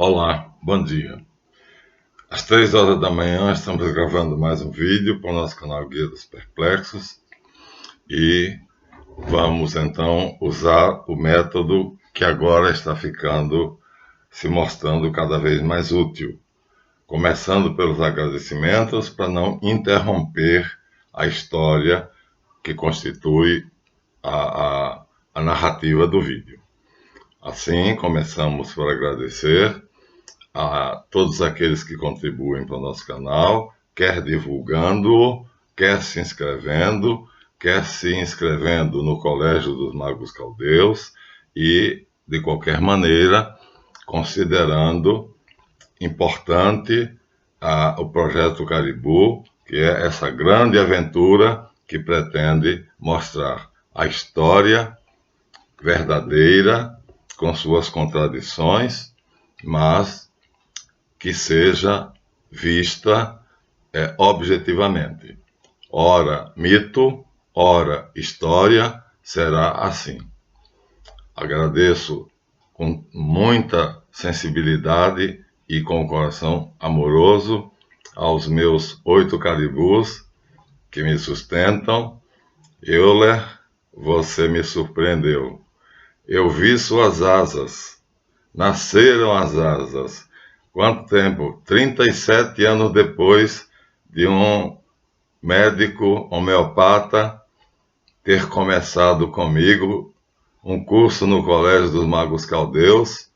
Olá, bom dia. Às 3 horas da manhã estamos gravando mais um vídeo para o nosso canal Guia dos Perplexos e vamos então usar o método que agora está se mostrando cada vez mais útil, começando pelos agradecimentos para não interromper a história que constitui a narrativa do vídeo. Assim, começamos por agradecer a todos aqueles que contribuem para o nosso canal, quer divulgando-o, quer se inscrevendo no Colégio dos Magos Caldeus e, de qualquer maneira, considerando importante o Projeto Caribou, que é essa grande aventura que pretende mostrar a história verdadeira, com suas contradições, mas que seja vista objetivamente. Ora mito, ora história, será assim. Agradeço com muita sensibilidade e com o coração amoroso aos meus 8 caribus que me sustentam. Euler, você me surpreendeu. Eu vi suas asas, nasceram as asas. Quanto tempo? 37 anos depois de um médico homeopata ter começado comigo um curso no Colégio dos Magos Caldeus,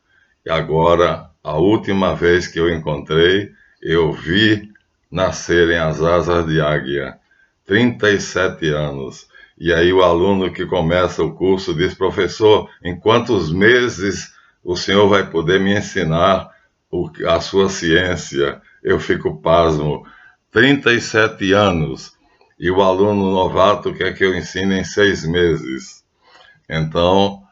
e agora, a última vez que eu encontrei, eu vi nascerem as asas de águia. 37 anos. E aí o aluno que começa o curso diz: professor, em quantos meses o senhor vai poder me ensinar a sua ciência? Eu fico pasmo. 37 anos. E o aluno novato quer que eu ensine em 6 meses. Então,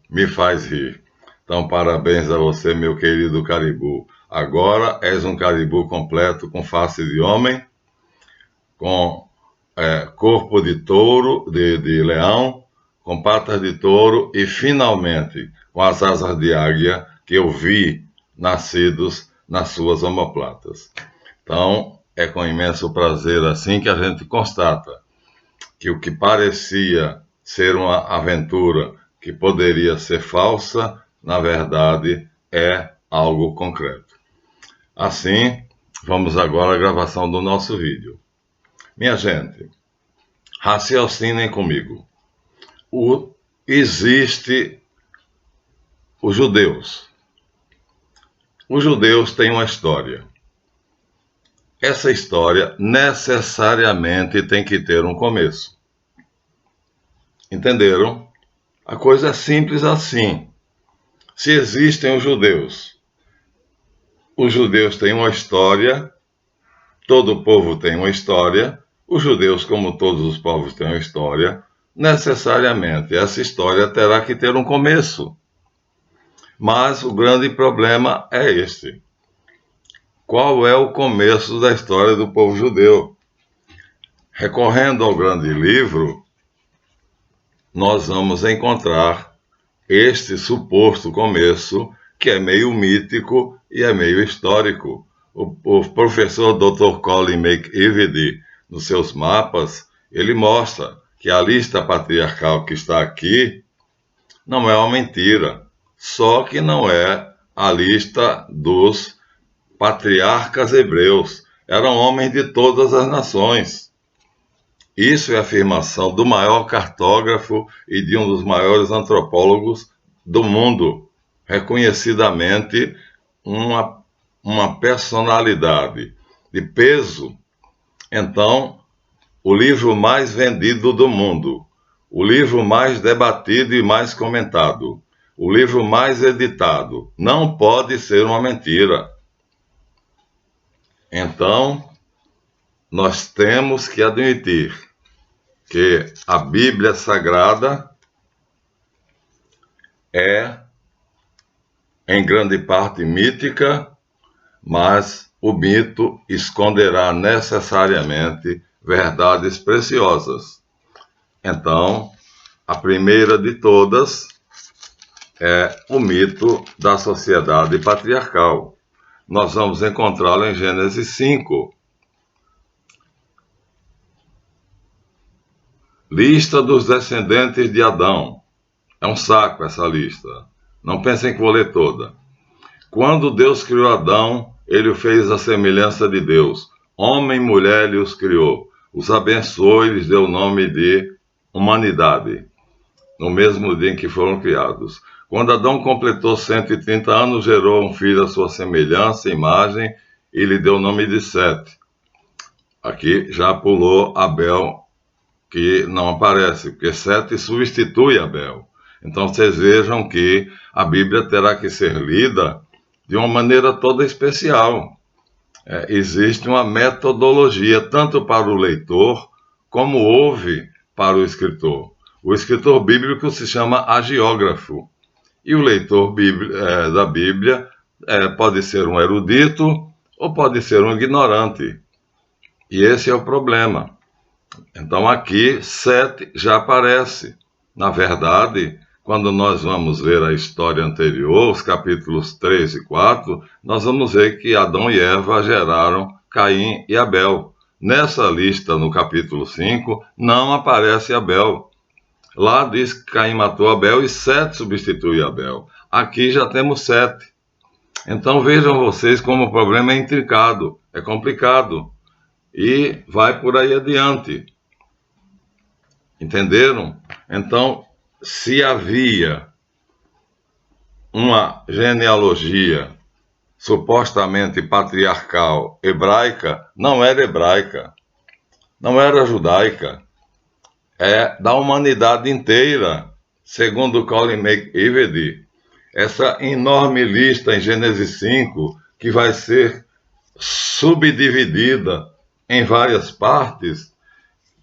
me faz rir. Então, parabéns a você, meu querido Caribu. Agora és um Caribu completo, com face de homem, com corpo de touro, de leão, com patas de touro e, finalmente, com as asas de águia que eu vi nascidos nas suas omoplatas. Então, é com imenso prazer assim que a gente constata que o que parecia ser uma aventura que poderia ser falsa, na verdade, é algo concreto. Assim, vamos agora à gravação do nosso vídeo. Minha gente, raciocinem comigo. Existe os judeus. Os judeus têm uma história. Essa história necessariamente tem que ter um começo. Entenderam? A coisa é simples assim. Se existem os judeus têm uma história, todo povo tem uma história, os judeus, como todos os povos têm uma história, necessariamente essa história terá que ter um começo. Mas o grande problema é este. Qual é o começo da história do povo judeu? Recorrendo ao grande livro, nós vamos encontrar este suposto começo, que é meio mítico e é meio histórico. O professor Dr. Colin McEvedy, nos seus mapas, ele mostra que a lista patriarcal que está aqui não é uma mentira, só que não é a lista dos patriarcas hebreus. Eram homens de todas as nações. Isso é a afirmação do maior cartógrafo e de um dos maiores antropólogos do mundo, reconhecidamente uma personalidade de peso. Então, o livro mais vendido do mundo, o livro mais debatido e mais comentado, o livro mais editado, não pode ser uma mentira. Então, nós temos que admitir que a Bíblia Sagrada é, em grande parte, mítica, mas o mito esconderá necessariamente verdades preciosas. Então, a primeira de todas é o mito da sociedade patriarcal. Nós vamos encontrá-lo em Gênesis 5. Lista dos descendentes de Adão. É um saco essa lista. Não pensem que vou ler toda. Quando Deus criou Adão, ele o fez à semelhança de Deus. Homem e mulher ele os criou. Os abençoou e lhes deu o nome de humanidade, no mesmo dia em que foram criados. Quando Adão completou 130 anos, gerou um filho à sua semelhança e imagem e lhe deu o nome de Sete. Aqui já pulou Abel, que não aparece, porque Sete substitui Abel. Então vocês vejam que a Bíblia terá que ser lida de uma maneira toda especial. Existe uma metodologia tanto para o leitor como houve para o escritor. O escritor bíblico se chama agiógrafo e o leitor da Bíblia pode ser um erudito ou pode ser um ignorante. E esse é o problema. Então aqui Sete já aparece. Na verdade, quando nós vamos ver a história anterior, os capítulos 3 e 4, nós vamos ver que Adão e Eva geraram Caim e Abel. Nessa lista, no capítulo 5, não aparece Abel. Lá diz que Caim matou Abel e Sete substitui Abel. Aqui já temos Sete. Então vejam vocês como o problema é intricado, é complicado. E vai por aí adiante. Entenderam? Então, se havia uma genealogia supostamente patriarcal hebraica, não era hebraica, não era judaica, é da humanidade inteira, segundo Colin McIvedy. Essa enorme lista em Gênesis 5, que vai ser subdividida em várias partes,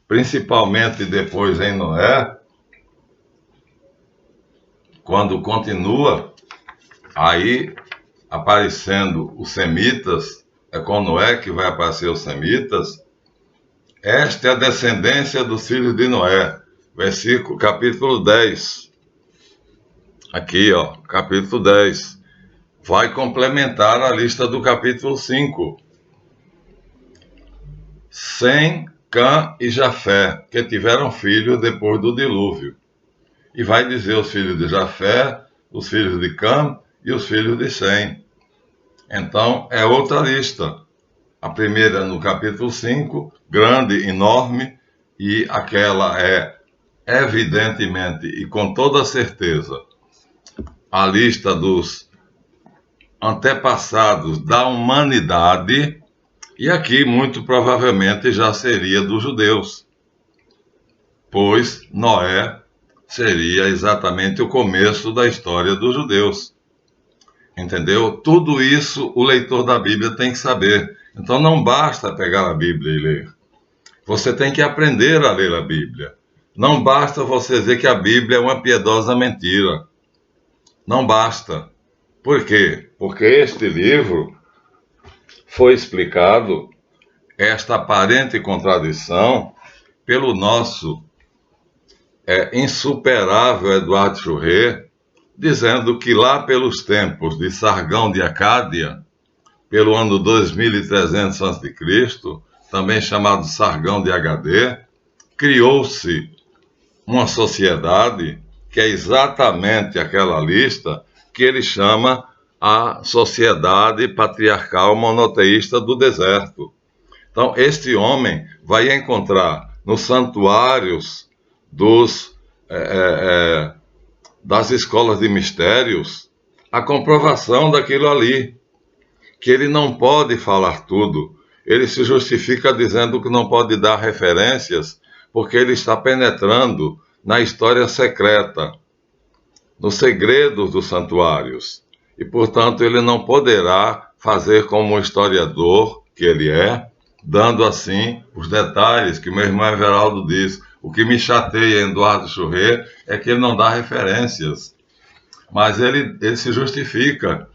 principalmente depois em Noé, quando continua aí aparecendo os semitas, é com Noé que vai aparecer os semitas. Esta é a descendência dos filhos de Noé, capítulo 10. Aqui, capítulo 10. Vai complementar a lista do capítulo 5. Sem, Cã e Jafé, que tiveram filhos depois do dilúvio. E vai dizer os filhos de Jafé, os filhos de Cã e os filhos de Sem. Então, é outra lista. A primeira no capítulo 5, grande, enorme, e aquela é, evidentemente e com toda certeza, a lista dos antepassados da humanidade, e aqui, muito provavelmente, já seria dos judeus, pois Noé seria exatamente o começo da história dos judeus. Entendeu? Tudo isso o leitor da Bíblia tem que saber. Então não basta pegar a Bíblia e ler. Você tem que aprender a ler a Bíblia. Não basta você dizer que a Bíblia é uma piedosa mentira. Não basta. Por quê? Porque este livro foi explicado, esta aparente contradição, pelo nosso insuperável Eduardo Churré, dizendo que lá pelos tempos de Sargão de Acádia, pelo ano 2300 a.C., também chamado Sargão de HD, criou-se uma sociedade que é exatamente aquela lista que ele chama a Sociedade Patriarcal Monoteísta do Deserto. Então, este homem vai encontrar nos santuários das escolas de mistérios a comprovação daquilo ali, que ele não pode falar tudo. Ele se justifica dizendo que não pode dar referências, porque ele está penetrando na história secreta, nos segredos dos santuários. E, portanto, ele não poderá fazer como um historiador que ele é, dando assim os detalhes que meu irmão Everaldo diz. O que me chateia em Eduardo Churré é que ele não dá referências, mas ele se justifica.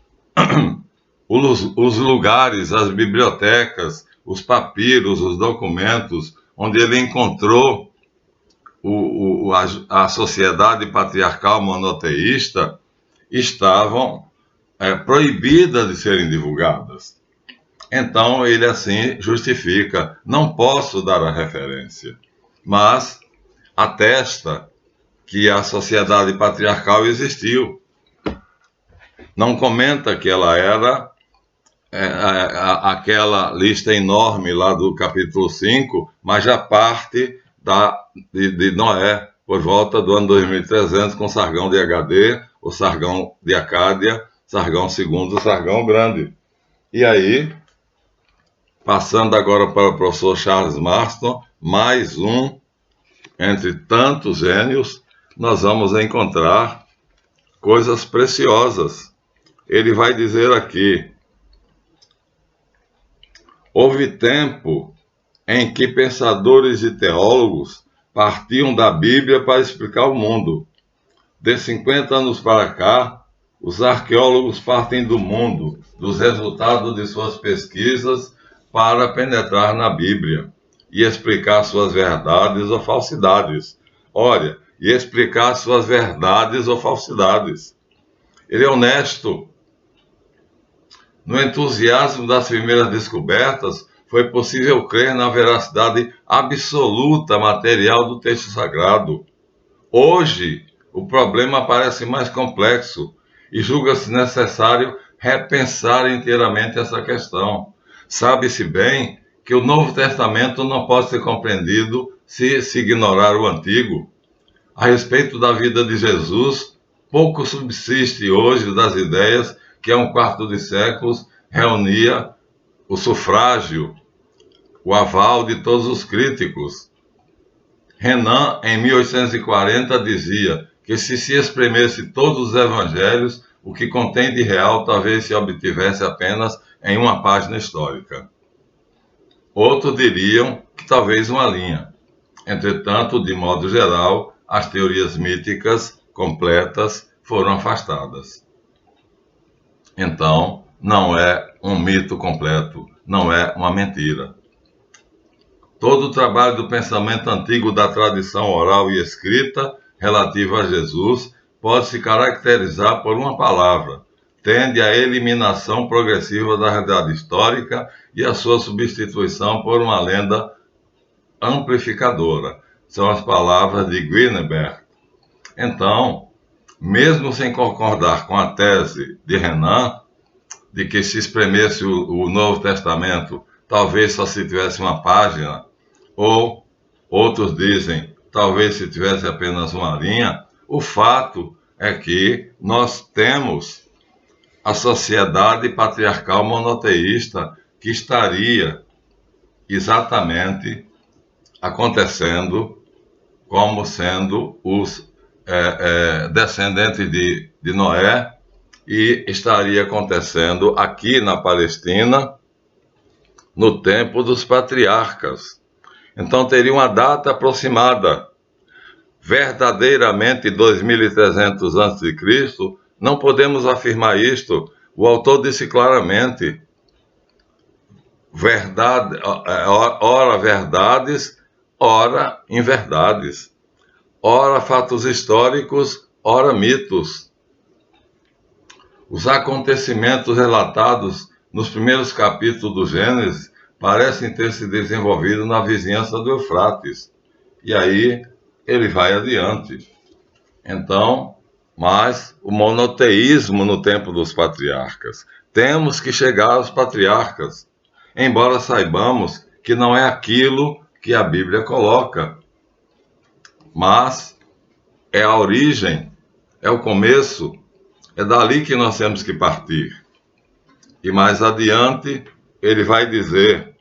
Os lugares, as bibliotecas, os papiros, os documentos, onde ele encontrou a sociedade patriarcal monoteísta, estavam proibidas de serem divulgadas. Então ele assim justifica: não posso dar a referência, mas atesta que a sociedade patriarcal existiu. Não comenta que ela era aquela lista enorme lá do capítulo 5, mas já parte de Noé, por volta do ano 2300, com Sargão de Agade, o Sargão de Acádia, Sargão II, Sargão Grande. E aí, passando agora para o professor Charles Marston, mais um entre tantos gênios, nós vamos encontrar coisas preciosas. Ele vai dizer aqui: houve tempo em que pensadores e teólogos partiam da Bíblia para explicar o mundo. De 50 anos para cá, os arqueólogos partem do mundo, dos resultados de suas pesquisas, para penetrar na Bíblia e explicar suas verdades ou falsidades. Olha, e explicar suas verdades ou falsidades. Ele é honesto. No entusiasmo das primeiras descobertas, foi possível crer na veracidade absoluta material do texto sagrado. Hoje, o problema parece mais complexo e julga-se necessário repensar inteiramente essa questão. Sabe-se bem que o Novo Testamento não pode ser compreendido se ignorar o Antigo. A respeito da vida de Jesus, pouco subsiste hoje das ideias que há um quarto de séculos reunia o sufrágio, o aval de todos os críticos. Renan, em 1840, dizia que se espremesse todos os evangelhos, o que contém de real talvez se obtivesse apenas em uma página histórica. Outros diriam que talvez uma linha. Entretanto, de modo geral, as teorias míticas completas foram afastadas. Então, não é um mito completo, não é uma mentira. Todo o trabalho do pensamento antigo da tradição oral e escrita relativa a Jesus pode se caracterizar por uma palavra: tende à eliminação progressiva da realidade histórica e a sua substituição por uma lenda amplificadora. São as palavras de Gutenberg. Então, mesmo sem concordar com a tese de Renan, de que se espremesse o Novo Testamento, talvez só se tivesse uma página, ou outros dizem, talvez se tivesse apenas uma linha, o fato é que nós temos a sociedade patriarcal monoteísta que estaria exatamente acontecendo como sendo os descendentes de Noé, e estaria acontecendo aqui na Palestina no tempo dos patriarcas. Então teria uma data aproximada, verdadeiramente 2300 a.C., não podemos afirmar isto. O autor disse claramente: verdade, ora verdades, ora inverdades, ora fatos históricos, ora mitos. Os acontecimentos relatados nos primeiros capítulos do Gênesis parecem ter se desenvolvido na vizinhança do Eufrates. E aí ele vai adiante. Então, mas o monoteísmo no tempo dos patriarcas. Temos que chegar aos patriarcas, embora saibamos que não é aquilo que a Bíblia coloca, mas é a origem, é o começo, é dali que nós temos que partir. E mais adiante, ele vai dizer: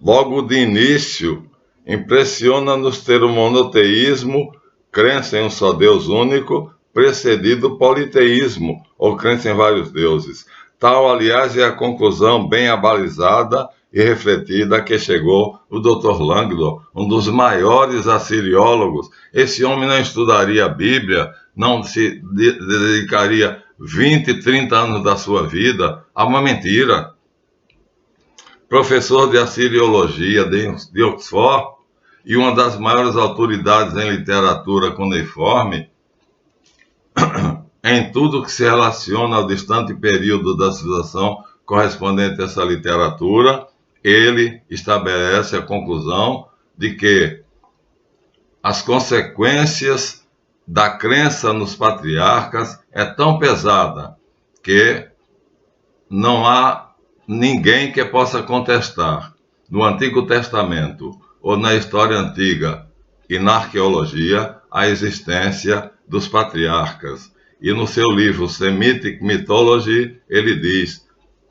logo de início, impressiona-nos ter o monoteísmo, crença em um só Deus único, precedido do politeísmo, ou crença em vários deuses. Tal, aliás, é a conclusão bem abalizada e refletida a que chegou o Dr. Langdon, um dos maiores assiriólogos. Esse homem não estudaria a Bíblia, não se dedicaria 20, 30 anos da sua vida a uma mentira. Professor de assiriologia de Oxford, e uma das maiores autoridades em literatura cuneiforme, em tudo que se relaciona ao distante período da civilização correspondente a essa literatura, ele estabelece a conclusão de que as consequências da crença nos patriarcas é tão pesada que não há ninguém que possa contestar no Antigo Testamento ou na história antiga e na arqueologia a existência dos patriarcas. E no seu livro Semitic Mythology ele diz: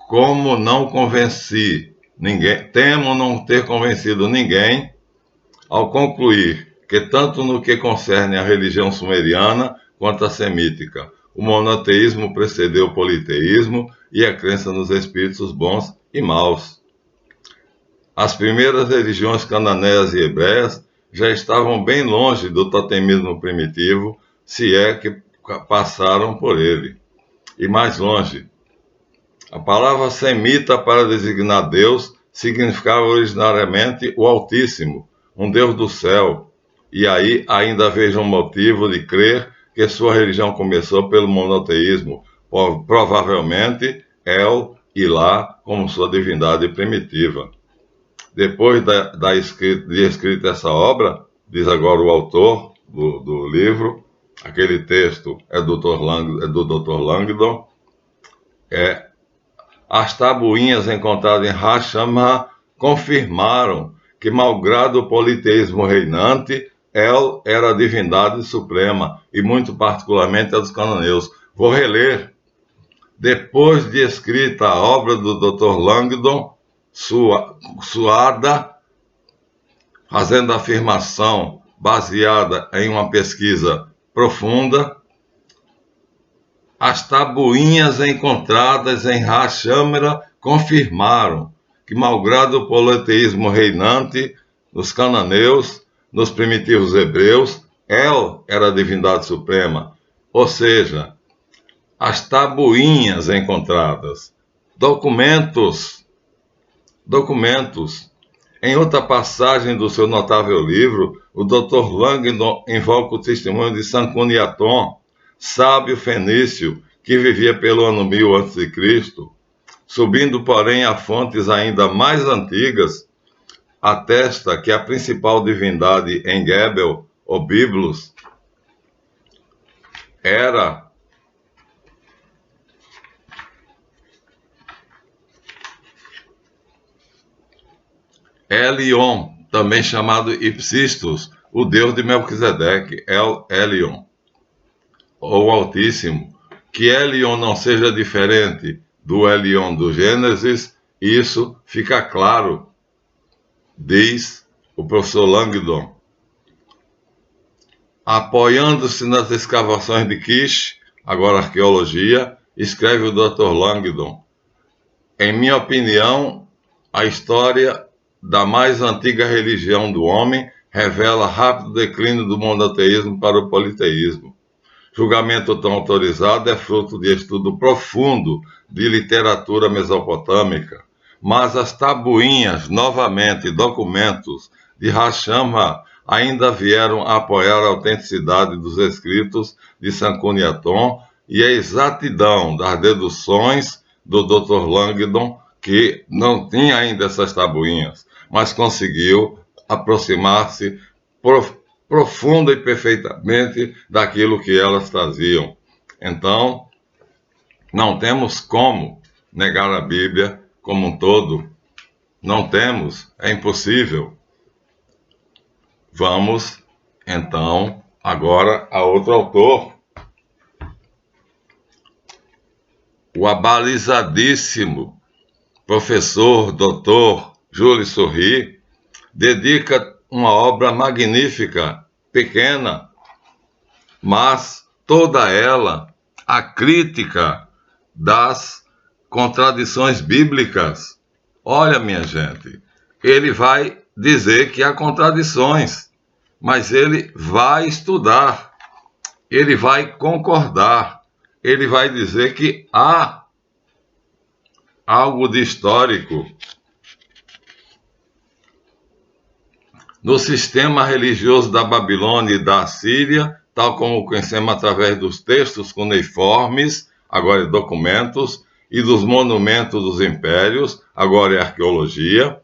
como não convenci ninguém, temo não ter convencido ninguém ao concluir que tanto no que concerne à religião sumeriana quanto à semítica, o monoteísmo precedeu o politeísmo e a crença nos espíritos bons e maus. As primeiras religiões cananeias e hebreias já estavam bem longe do totemismo primitivo, se é que passaram por ele. E mais longe. A palavra semita para designar Deus significava originariamente o Altíssimo, um Deus do céu. E aí ainda vejo um motivo de crer que sua religião começou pelo monoteísmo, provavelmente El e Lá como sua divindade primitiva. Depois de escrita essa obra, diz agora o autor do livro, aquele texto é do Dr. Langdon, as tabuinhas encontradas em Hashamha confirmaram que, malgrado o politeísmo reinante, El era a divindade suprema, e muito particularmente a dos cananeus. Vou reler. Depois de escrita a obra do Dr. Langdon, suada, fazendo afirmação baseada em uma pesquisa profunda, as tabuinhas encontradas em Hashamra confirmaram que, malgrado o politeísmo reinante nos cananeus, nos primitivos hebreus, El era a divindade suprema. Ou seja, as tabuinhas encontradas, documentos. Em outra passagem do seu notável livro, o Dr. Langdon invoca o testemunho de Sancuniaton, sábio fenício que vivia pelo ano 1000 a.C., subindo, porém, a fontes ainda mais antigas, atesta que a principal divindade em Gebel, ou Biblos, era Elion, também chamado Ipsistos, o deus de Melquisedeque, Elion, ou Altíssimo. Que Elion não seja diferente do Elion do Gênesis, isso fica claro, diz o professor Langdon. Apoiando-se nas escavações de Kish, agora arqueologia, escreve o Dr. Langdon: em minha opinião, a história da mais antiga religião do homem revela rápido declínio do monoteísmo para o politeísmo. Julgamento tão autorizado é fruto de estudo profundo de literatura mesopotâmica, mas as tabuinhas, novamente documentos de Hashamha, ainda vieram a apoiar a autenticidade dos escritos de Sancuniaton e a exatidão das deduções do Dr. Langdon, que não tinha ainda essas tabuinhas, mas conseguiu aproximar-se profunda e perfeitamente daquilo que elas traziam. Então, não temos como negar a Bíblia como um todo. Não temos, é impossível. Vamos, então, agora a outro autor. O abalizadíssimo professor doutor Júlio Sorri dedica uma obra magnífica, pequena, mas toda ela à crítica das contradições bíblicas. Olha, minha gente, ele vai dizer que há contradições, mas ele vai estudar, ele vai concordar, ele vai dizer que há algo de histórico no sistema religioso da Babilônia e da Assíria, tal como o conhecemos através dos textos cuneiformes, agora é documentos, e dos monumentos dos impérios, agora é arqueologia,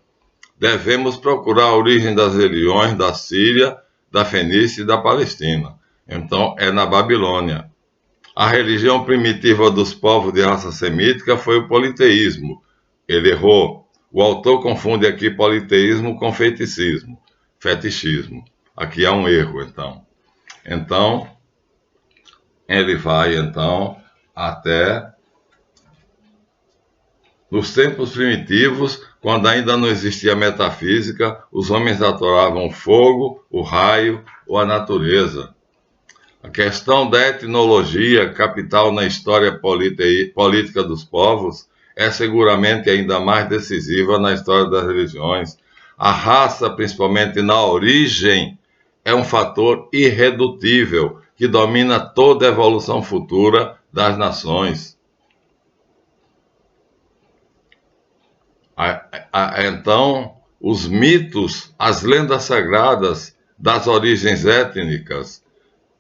devemos procurar a origem das religiões da Síria, da Fenícia e da Palestina. Então, é na Babilônia. A religião primitiva dos povos de raça semítica foi o politeísmo. Ele errou. O autor confunde aqui politeísmo com fetichismo. Aqui há um erro, então. Então, ele vai, então, até nos tempos primitivos, quando ainda não existia metafísica, os homens adoravam o fogo, o raio ou a natureza. A questão da etnologia, capital na história política dos povos, é seguramente ainda mais decisiva na história das religiões. A raça, principalmente na origem, é um fator irredutível que domina toda a evolução futura das nações. Então, os mitos, as lendas sagradas das origens étnicas,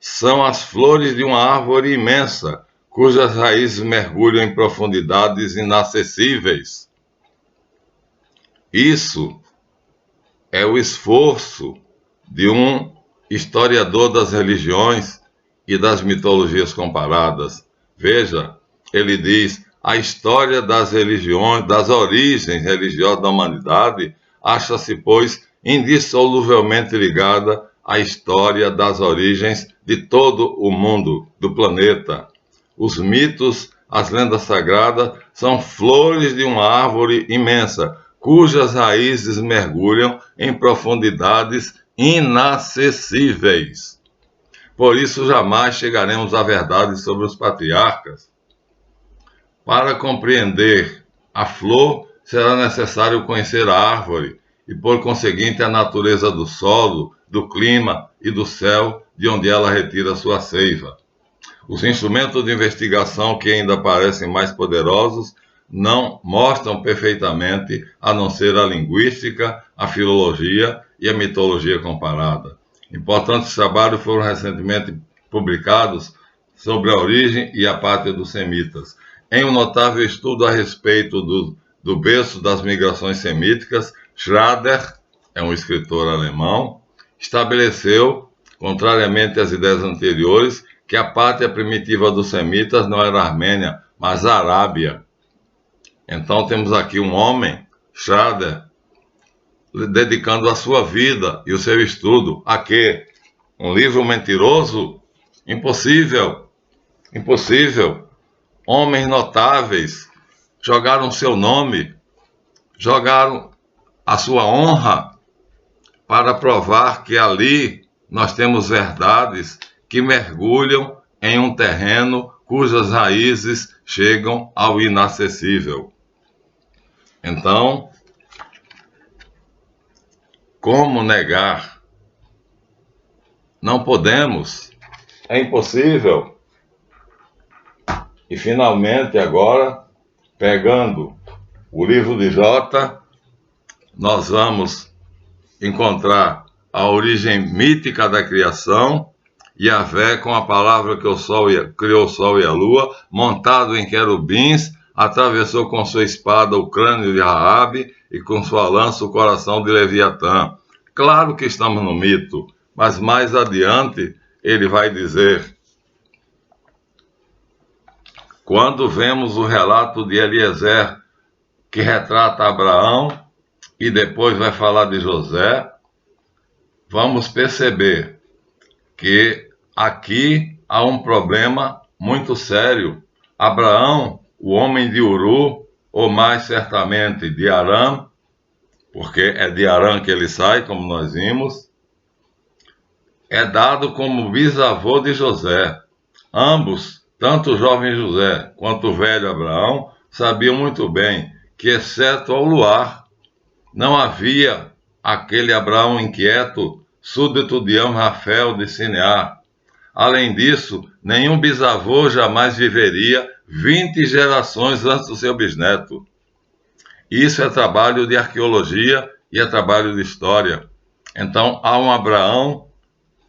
são as flores de uma árvore imensa, cujas raízes mergulham em profundidades inacessíveis. Isso é o esforço de um historiador das religiões e das mitologias comparadas. Veja, ele diz: a história das religiões, das origens religiosas da humanidade, acha-se, pois, indissoluvelmente ligada à história das origens de todo o mundo, do planeta. Os mitos, as lendas sagradas, são flores de uma árvore imensa, cujas raízes mergulham em profundidades inacessíveis. Por isso, jamais chegaremos à verdade sobre os patriarcas. Para compreender a flor, será necessário conhecer a árvore e, por conseguinte, a natureza do solo, do clima e do céu, de onde ela retira sua seiva. Os instrumentos de investigação que ainda parecem mais poderosos não mostram perfeitamente, a não ser a linguística, a filologia e a mitologia comparada. Importantes trabalhos foram recentemente publicados sobre a origem e a pátria dos semitas. Em um notável estudo a respeito do berço das migrações semíticas, Schrader, é um escritor alemão, estabeleceu, contrariamente às ideias anteriores, que a pátria primitiva dos semitas não era a Armênia, mas a Arábia. Então temos aqui um homem, Schrader, dedicando a sua vida e o seu estudo a quê? Um livro mentiroso? Impossível! Impossível! Homens notáveis jogaram seu nome, jogaram a sua honra para provar que ali nós temos verdades que mergulham em um terreno cujas raízes chegam ao inacessível. Então, como negar? Não podemos, é impossível. E finalmente agora, pegando o livro de Jota, nós vamos encontrar a origem mítica da criação, Yahvé com a palavra que criou o sol e a lua, montado em querubins, atravessou com sua espada o crânio de Raabe e com sua lança o coração de Leviatã. Claro que estamos no mito, mas mais adiante ele vai dizer: quando vemos o relato de Eliezer, que retrata Abraão, e depois vai falar de José, vamos perceber que aqui há um problema muito sério. Abraão, o homem de Uru, ou mais certamente de Arã, porque é de Arã que ele sai, como nós vimos, é dado como bisavô de José. Ambos, tanto o jovem José quanto o velho Abraão, sabiam muito bem que, exceto ao luar, não havia aquele Abraão inquieto, súdito de Amrafel de Sinear. Além disso, nenhum bisavô jamais viveria 20 gerações antes do seu bisneto. Isso é trabalho de arqueologia e é trabalho de história. Então há um Abraão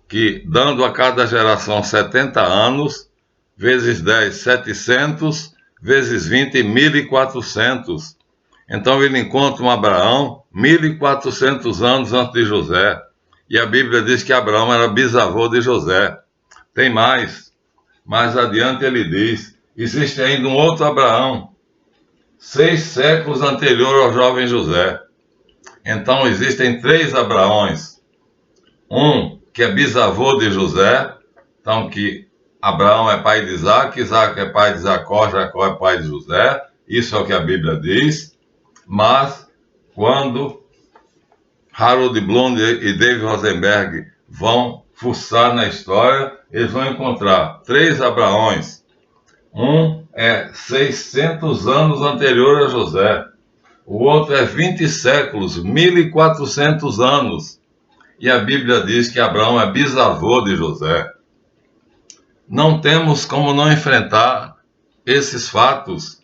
que, dando a cada geração 70 anos, vezes 10, 700, vezes 20, 1.400. Então ele encontra um Abraão 1.400 anos antes de José. E a Bíblia diz que Abraão era bisavô de José. Tem mais adiante ele diz, existe ainda um outro Abraão, 6 séculos anterior ao jovem José. Então existem 3 Abraões. Um que é bisavô de José, então que Abraão é pai de Isaac, Isaac é pai de Jacó, Jacó é pai de José. Isso é o que a Bíblia diz. Mas quando Harold Bloom e David Rosenberg vão fuçar na história, eles vão encontrar 3 Abraões. Um é 600 anos anterior a José. O outro é 20 séculos, 1.400 anos. E a Bíblia diz que Abraão é bisavô de José. Não temos como não enfrentar esses fatos.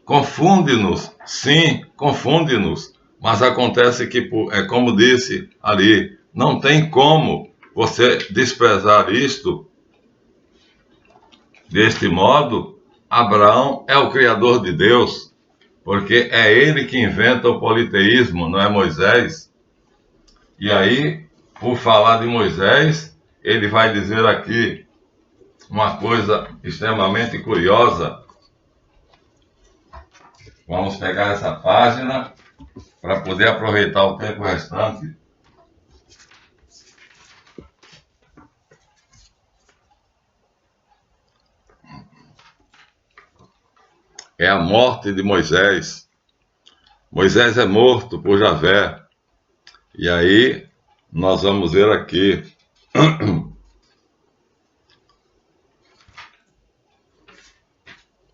Confunde-nos, sim, confunde-nos. Mas acontece que, é como disse ali, não tem como você desprezar isto deste modo. Abraão é o criador de Deus, porque é ele que inventa o politeísmo, não é Moisés. E aí, por falar de Moisés, ele vai dizer aqui uma coisa extremamente curiosa. Vamos pegar essa página para poder aproveitar o tempo restante. É a morte de Moisés. Moisés é morto por Javé. E aí, nós vamos ver aqui.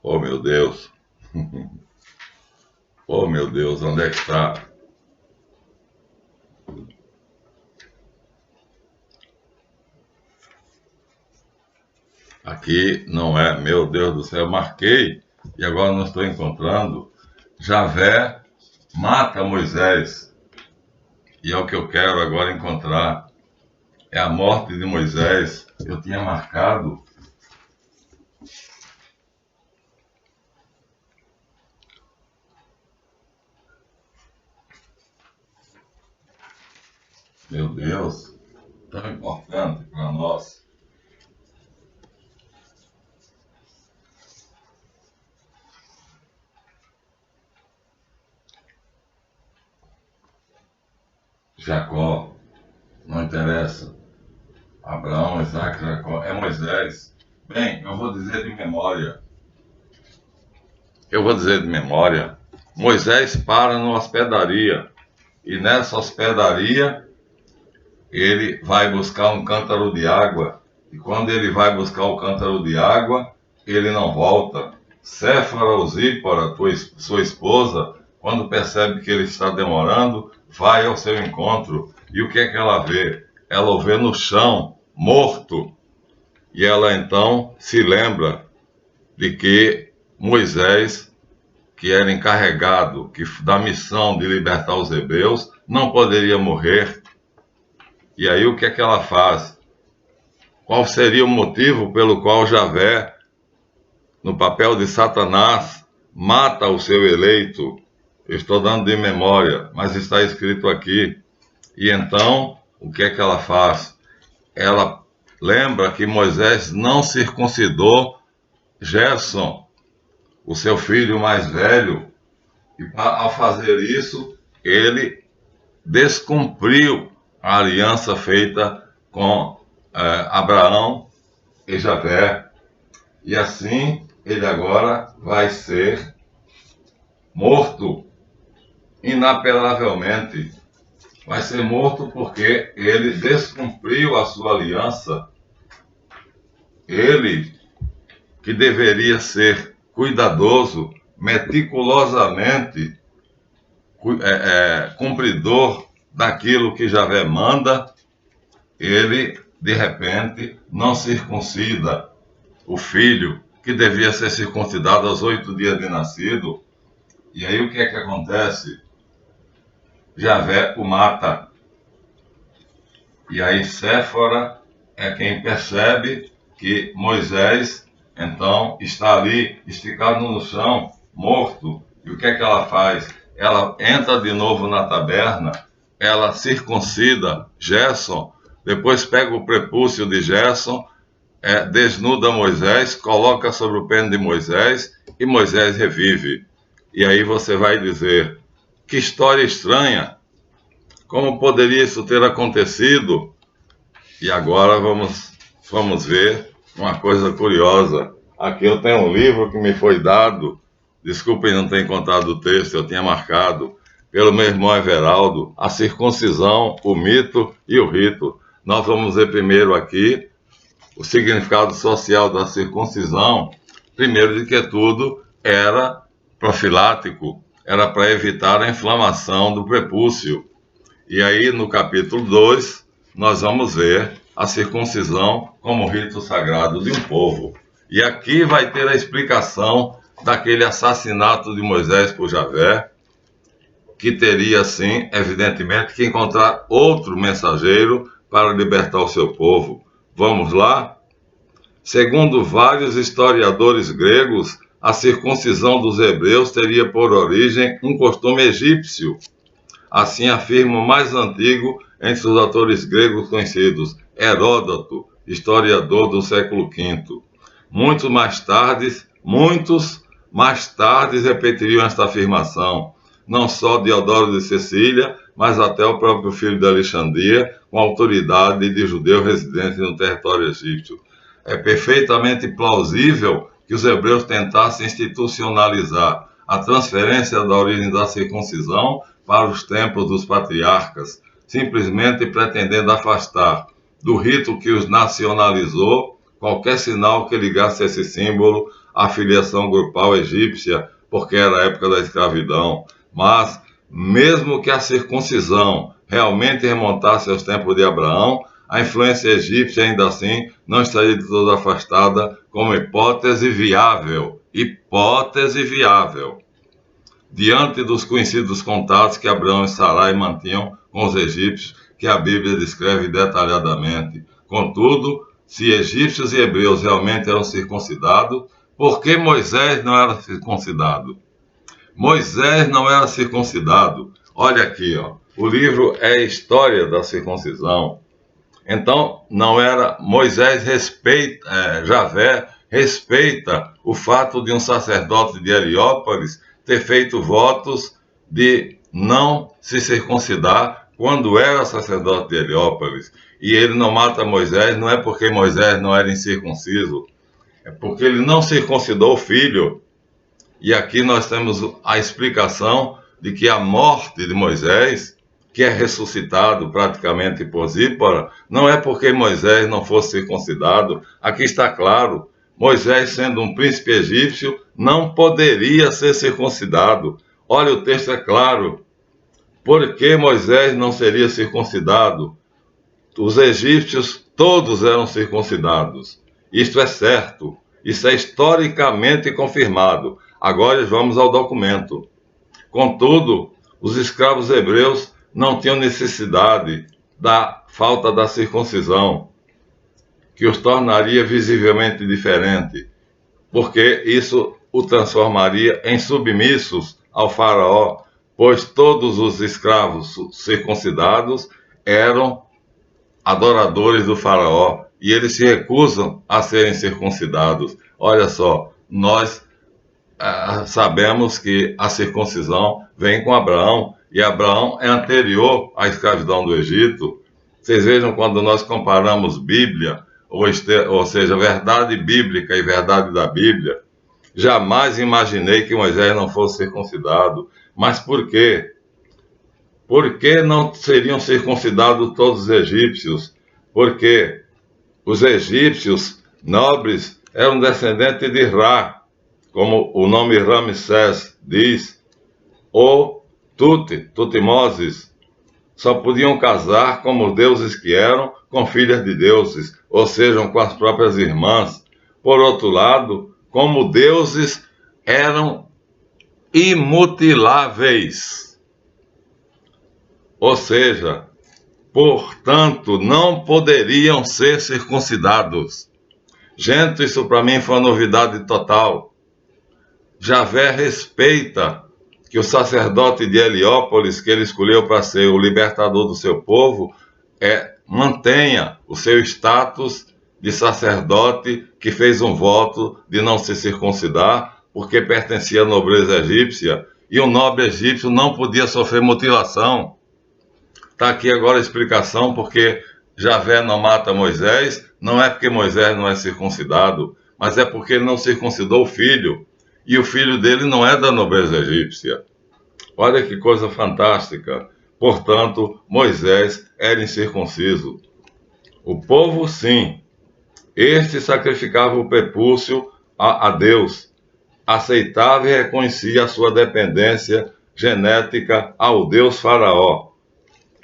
Oh, meu Deus. Oh, meu Deus, onde é que está? Aqui não é, meu Deus do céu, eu marquei e agora não estou encontrando. Javé mata Moisés. E é o que eu quero agora encontrar. É a morte de Moisés. Eu tinha marcado. Meu Deus, tão importante para nós. Jacó, não interessa. Abraão, Isaac, Jacó, é Moisés. Bem, eu vou dizer de memória. Moisés para numa hospedaria. E nessa hospedaria, ele vai buscar um cântaro de água. E quando ele vai buscar o cântaro de água, ele não volta. Séfora ou Zípora, sua esposa, quando percebe que ele está demorando, vai ao seu encontro. E o que é que ela vê? Ela o vê no chão, morto. E ela então se lembra de que Moisés, que era encarregado da missão de libertar os hebreus, não poderia morrer. E aí o que é que ela faz? Qual seria o motivo pelo qual Javé, no papel de Satanás, mata o seu eleito? Eu estou dando de memória, mas está escrito aqui. E então, o que é que ela faz? Ela lembra que Moisés não circuncidou Gerson, o seu filho mais velho, e ao fazer isso, ele descumpriu a aliança feita com Abraão e Javé. E assim, ele agora vai ser morto inapelavelmente. Vai ser morto porque ele descumpriu a sua aliança. Ele, que deveria ser cuidadoso, meticulosamente cumpridor daquilo que Javé manda, ele, de repente, não circuncida o filho, que devia ser circuncidado aos 8 dias de nascido. E aí o que é que acontece? Javé o mata. E aí Séfora é quem percebe que Moisés, então, está ali esticado no chão, morto. E o que é que ela faz? Ela entra de novo na taberna, ela circuncida Gerson, depois pega o prepúcio de Gerson, desnuda Moisés, coloca sobre o pênis de Moisés e Moisés revive. E aí você vai dizer, que história estranha, como poderia isso ter acontecido? E agora vamos ver uma coisa curiosa. Aqui eu tenho um livro que me foi dado, desculpem não ter encontrado o texto, eu tinha marcado, pelo meu irmão Everaldo, A Circuncisão, o Mito e o Rito. Nós vamos ver primeiro aqui o significado social da circuncisão. Primeiro de que tudo, era profilático, era para evitar a inflamação do prepúcio. E aí, no capítulo 2, nós vamos ver a circuncisão como rito sagrado de um povo. E aqui vai ter a explicação daquele assassinato de Moisés por Javé, que teria, sim, evidentemente, que encontrar outro mensageiro para libertar o seu povo. Vamos lá? Segundo vários historiadores gregos, a circuncisão dos hebreus teria por origem um costume egípcio. Assim afirma o mais antigo entre os autores gregos conhecidos, Heródoto, historiador do século V. Muitos mais tarde repetiriam esta afirmação, não só Diodoro de Sicília, mas até o próprio filho de Alexandria, com autoridade de judeu residente no território egípcio. É perfeitamente plausível que os hebreus tentassem institucionalizar a transferência da origem da circuncisão para os templos dos patriarcas, simplesmente pretendendo afastar do rito que os nacionalizou qualquer sinal que ligasse esse símbolo à filiação grupal egípcia, porque era a época da escravidão. Mas, mesmo que a circuncisão realmente remontasse aos tempos de Abraão, a influência egípcia ainda assim não estaria de todo afastada como hipótese viável. Hipótese viável. Diante dos conhecidos contatos que Abraão e Sarai mantinham com os egípcios, que a Bíblia descreve detalhadamente. Contudo, se egípcios e hebreus realmente eram circuncidados, por que Moisés não era circuncidado? Moisés não era circuncidado. Olha aqui, ó. O livro é a história da circuncisão. Então, não era Moisés Javé respeita o fato de um sacerdote de Heliópolis ter feito votos de não se circuncidar quando era sacerdote de Heliópolis. E ele não mata Moisés, não é porque Moisés não era incircunciso, é porque ele não circuncidou o filho. E aqui nós temos a explicação de que a morte de Moisés, que é ressuscitado praticamente por Zípora, não é porque Moisés não fosse circuncidado. Aqui está claro, Moisés, sendo um príncipe egípcio, não poderia ser circuncidado. Olha, o texto é claro. Por que Moisés não seria circuncidado? Os egípcios todos eram circuncidados. Isto é certo. Isso é historicamente confirmado. Agora vamos ao documento. Contudo, os escravos hebreus não tinham necessidade da falta da circuncisão, que os tornaria visivelmente diferente, porque isso o transformaria em submissos ao faraó, pois todos os escravos circuncidados eram adoradores do faraó e eles se recusam a serem circuncidados. Olha só, nós sabemos que a circuncisão vem com Abraão, e Abraão é anterior à escravidão do Egito. Vocês vejam, quando nós comparamos Bíblia, ou seja, verdade bíblica e verdade da Bíblia, jamais imaginei que Moisés não fosse circuncidado. Mas por quê? Por que não seriam circuncidados todos os egípcios? Porque os egípcios nobres eram descendentes de Ra, como o nome Ramsés diz, ou Tutmoses, só podiam casar como deuses que eram, com filhas de deuses, ou seja, com as próprias irmãs. Por outro lado, como deuses eram imutiláveis. Ou seja, portanto, não poderiam ser circuncidados. Gente, isso para mim foi uma novidade total. Javé respeita que o sacerdote de Heliópolis, que ele escolheu para ser o libertador do seu povo, mantenha o seu status de sacerdote que fez um voto de não se circuncidar, porque pertencia à nobreza egípcia, e o nobre egípcio não podia sofrer mutilação. Está aqui agora a explicação porque Javé não mata Moisés, não é porque Moisés não é circuncidado, mas é porque ele não circuncidou o filho, e o filho dele não é da nobreza egípcia. Olha que coisa fantástica. Portanto, Moisés era incircunciso. O povo, sim. Este sacrificava o prepúcio a Deus, aceitava e reconhecia a sua dependência genética ao Deus Faraó,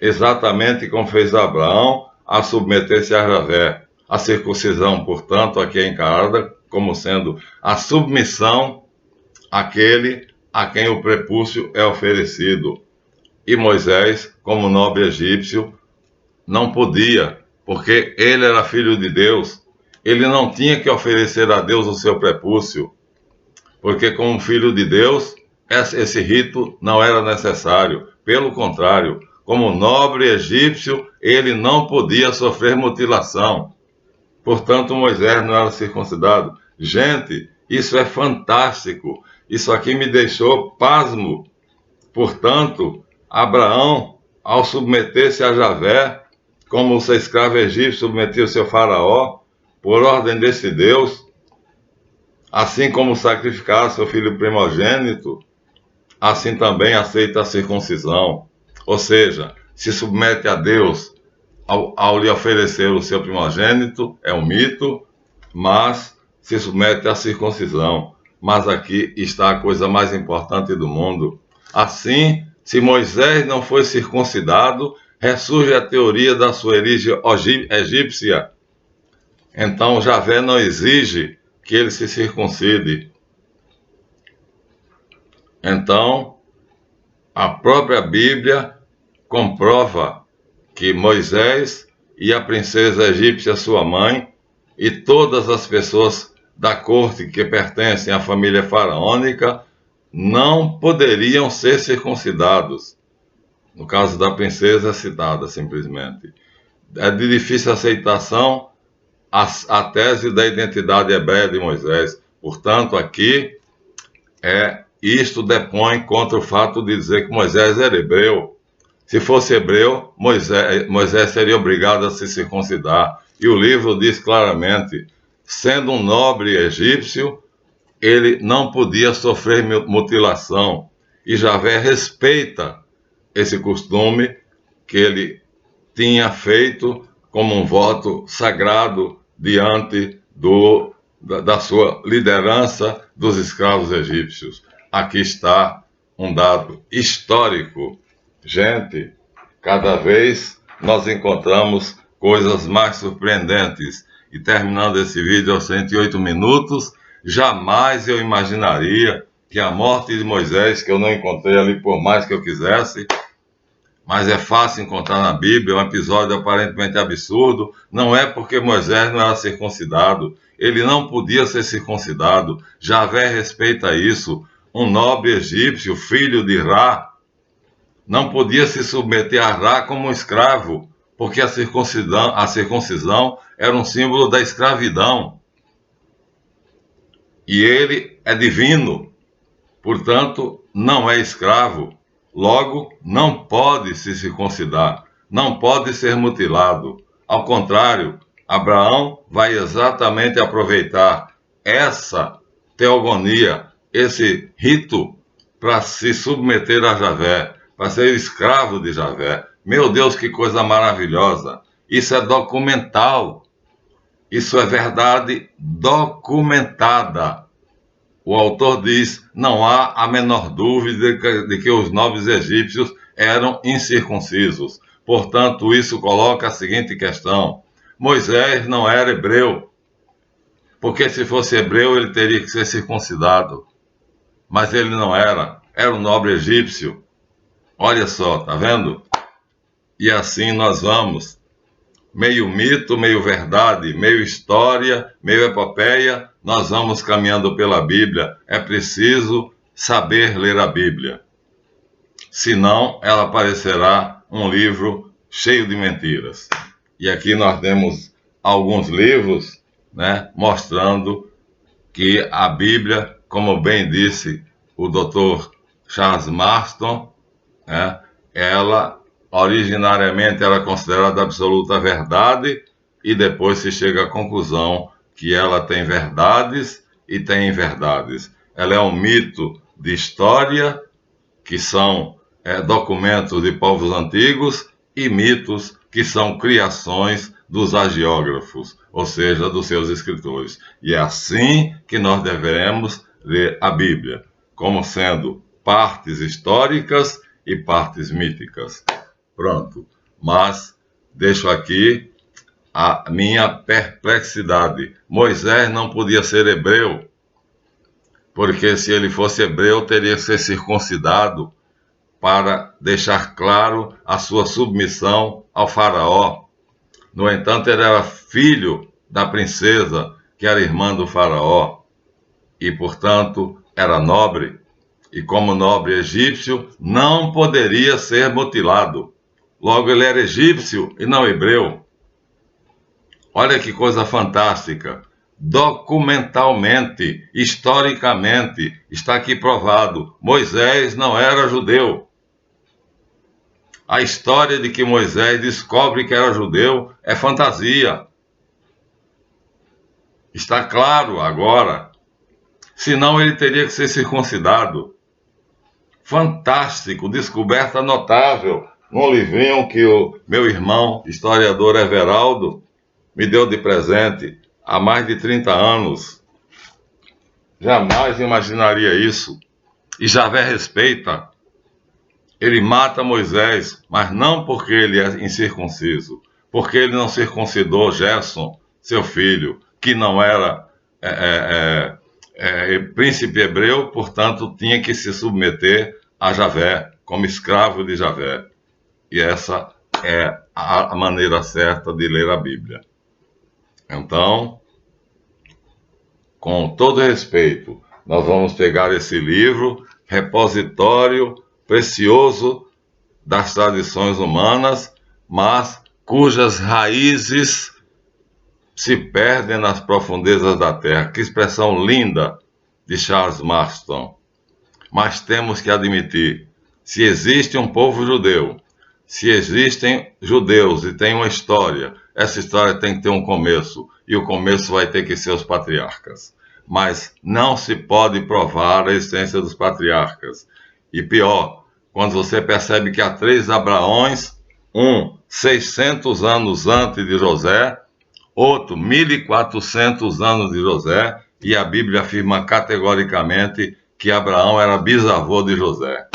exatamente como fez Abraão a submeter-se a Javé. A circuncisão, portanto, aqui é encarada como sendo a submissão àquele a quem o prepúcio é oferecido. E Moisés, como nobre egípcio, não podia, porque ele era filho de Deus. Ele não tinha que oferecer a Deus o seu prepúcio, porque como filho de Deus, esse rito não era necessário. Pelo contrário, como nobre egípcio, ele não podia sofrer mutilação. Portanto, Moisés não era circuncidado. Gente, isso é fantástico. Isso aqui me deixou pasmo. Portanto, Abraão, ao submeter-se a Javé, como o seu escravo egípcio submetia o seu faraó, por ordem desse Deus, assim como sacrificar seu filho primogênito, assim também aceita a circuncisão. Ou seja, se submete a Deus ao lhe oferecer o seu primogênito, é um mito, mas se submete à circuncisão. Mas aqui está a coisa mais importante do mundo. Assim, se Moisés não foi circuncidado, ressurge a teoria da sua origem egípcia. Então, Javé não exige que ele se circuncide. Então, a própria Bíblia comprova que Moisés e a princesa egípcia, sua mãe, e todas as pessoas da corte que pertencem à família faraônica não poderiam ser circuncidados. No caso da princesa, é citada simplesmente. É de difícil aceitação a tese da identidade hebreia de Moisés. Portanto, aqui isto depõe contra o fato de dizer que Moisés era hebreu. Se fosse hebreu, Moisés seria obrigado a se circuncidar. E o livro diz claramente, sendo um nobre egípcio, ele não podia sofrer mutilação. E Javé respeita esse costume que ele tinha feito como um voto sagrado diante da sua liderança dos escravos egípcios. Aqui está um dado histórico. Gente, cada vez nós encontramos coisas mais surpreendentes. E terminando esse vídeo aos 108 minutos, jamais eu imaginaria que a morte de Moisés, que eu não encontrei ali por mais que eu quisesse, mas é fácil encontrar na Bíblia, um episódio aparentemente absurdo, não é porque Moisés não era circuncidado, ele não podia ser circuncidado, Javé respeita isso, um nobre egípcio, filho de Ra, não podia se submeter a Ra como um escravo, porque a circuncisão era um símbolo da escravidão, e ele é divino, portanto, não é escravo. Logo, não pode se circuncidar, não pode ser mutilado. Ao contrário, Abraão vai exatamente aproveitar essa teogonia, esse rito, para se submeter a Javé, para ser escravo de Javé. Meu Deus, que coisa maravilhosa! Isso é documental. Isso é verdade documentada. O autor diz, não há a menor dúvida de que os nobres egípcios eram incircuncisos. Portanto, isso coloca a seguinte questão. Moisés não era hebreu, porque se fosse hebreu ele teria que ser circuncidado. Mas ele não era um nobre egípcio. Olha só, tá vendo? E assim nós vamos, meio mito, meio verdade, meio história, meio epopeia, nós vamos caminhando pela Bíblia. É preciso saber ler a Bíblia. Senão, ela parecerá um livro cheio de mentiras. E aqui nós temos alguns livros, né, mostrando que a Bíblia, como bem disse o Dr. Charles Marston, né, ela originariamente era considerada absoluta verdade e depois se chega à conclusão que ela tem verdades e tem inverdades. Ela é um mito de história, que são documentos de povos antigos, e mitos, que são criações dos hagiógrafos, ou seja, dos seus escritores. E é assim que nós devemos ler a Bíblia, como sendo partes históricas e partes míticas. Pronto. Mas deixo aqui a minha perplexidade. Moisés não podia ser hebreu, porque se ele fosse hebreu, teria que ser circuncidado para deixar claro a sua submissão ao faraó. No entanto, ele era filho da princesa, que era irmã do faraó, e, portanto, era nobre. E como nobre egípcio, não poderia ser mutilado. Logo, ele era egípcio e não hebreu. Olha que coisa fantástica. Documentalmente, historicamente, está aqui provado: Moisés não era judeu. A história de que Moisés descobre que era judeu é fantasia. Está claro agora. Senão ele teria que ser circuncidado. Fantástico, descoberta notável, num livrinho que o meu irmão, historiador Everaldo, me deu de presente há mais de 30 anos. Jamais imaginaria isso. E Javé respeita. Ele mata Moisés, mas não porque ele é incircunciso, porque ele não circuncidou Gerson, seu filho, que não era príncipe hebreu, portanto tinha que se submeter a Javé, como escravo de Javé. E essa é a maneira certa de ler a Bíblia. Então, com todo respeito, nós vamos pegar esse livro, repositório precioso das tradições humanas, mas cujas raízes se perdem nas profundezas da terra. Que expressão linda de Charles Marston. Mas temos que admitir, se existe um povo judeu, se existem judeus e tem uma história, essa história tem que ter um começo, e o começo vai ter que ser os patriarcas. Mas não se pode provar a essência dos patriarcas. E pior, quando você percebe que há 3 Abraões, um 600 anos antes de José, outro 1400 anos de José, e a Bíblia afirma categoricamente que Abraão era bisavô de José.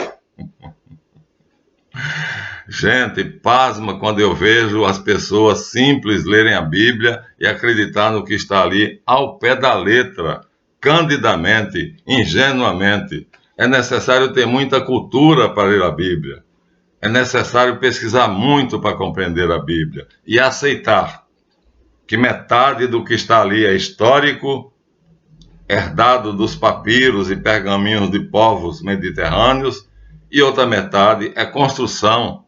Gente, pasma quando eu vejo as pessoas simples lerem a Bíblia e acreditar no que está ali ao pé da letra, candidamente, ingenuamente. É necessário ter muita cultura para ler a Bíblia. É necessário pesquisar muito para compreender a Bíblia e aceitar que metade do que está ali é histórico, herdado dos papiros e pergaminhos de povos mediterrâneos, e outra metade é construção,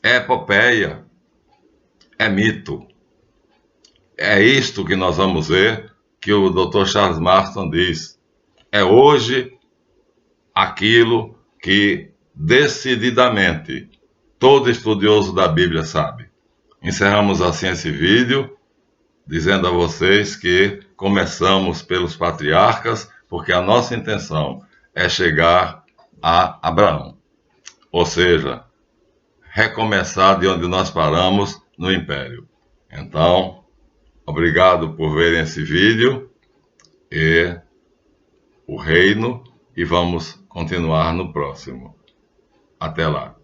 é epopeia, é mito. É isto que nós vamos ver que o Dr. Charles Marston diz. É hoje aquilo que decididamente todo estudioso da Bíblia sabe. Encerramos assim esse vídeo, dizendo a vocês que começamos pelos patriarcas, porque a nossa intenção é chegar a Abraão. Ou seja, recomeçar de onde nós paramos no Império. Então, obrigado por verem esse vídeo e o reino, e vamos continuar no próximo. Até lá.